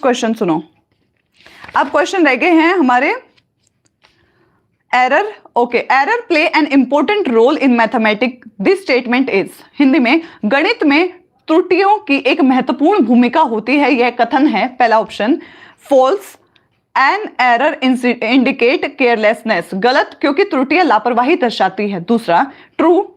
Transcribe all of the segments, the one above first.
Question सुनो। अब question रह गए हैं हमारे error. Okay, error play an important role in mathematics, this statement is. Hindi में, गणित में त्रुटियों की एक महत्वपूर्ण भूमिका होती है, यह कथन है। पहला option false, an error indicate carelessness, गलत क्योंकि त्रुटियां लापरवाही दर्शाती है। दूसरा, true,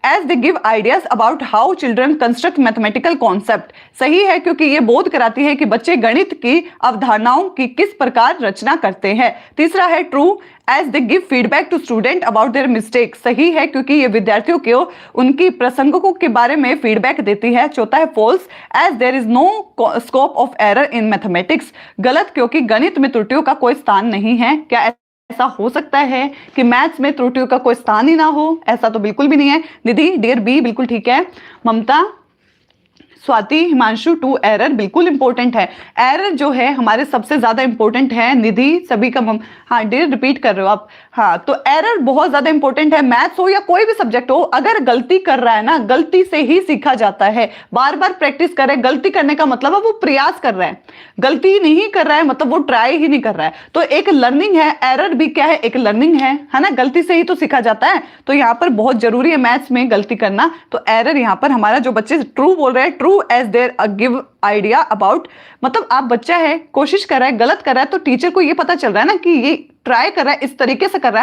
as they give ideas about how children construct mathematical concept, सही है क्योंकि ये बोध कराती है कि बच्चे गणित की अवधारणाओं की किस प्रकार रचना करते हैं। तीसरा है true, as they give feedback to student about their mistake, सही है क्योंकि ये विद्यार्थियों को उनकी प्रसंगों के बारे में फीडबैक देती है। चौथा है false, as there is no scope of error in mathematics, गलत क्योंकि गणित में त्रुटियों का कोई स्थान नहीं है। क्या ऐसा हो सकता है कि मैथ्स में त्रुटियों का कोई स्थान ही ना हो? ऐसा तो बिल्कुल भी नहीं है। निधि डियर बी बिल्कुल ठीक है। ममता, स्वाति, हिमांशु टू, एरर बिल्कुल इंपॉर्टेंट है। एरर जो है हमारे सबसे ज्यादा इंपॉर्टेंट है। निधि सभी का हाँ डियर रिपीट कर रहे हो आप। हाँ, तो एरर बहुत ज्यादा इंपॉर्टेंट है। मैथ्स हो या कोई भी सब्जेक्ट हो, अगर गलती कर रहा है ना, गलती से ही सीखा जाता है। बार बार प्रैक्टिस करे, गलती करने का मतलब है वो प्रयास कर रहा है, गलती नहीं कर रहा है मतलब वो ट्राई ही नहीं कर रहा है। तो एक लर्निंग है, एरर भी क्या है, एक लर्निंग है ना। गलती से ही तो सीखा जाता है, तो यहाँ पर बहुत जरूरी है मैथ्स में गलती करना। तो एरर यहाँ पर हमारा जो बच्चे ट्रू बोल रहे हैं, true as there give idea about, मतलब आप बच्चा है, कोशिश कर रहा है, गलत कर रहा है, तो टीचर को ये पता चल रहा है ना कि ये ट्राई कर रहा है, इस तरीके से कर रहा है।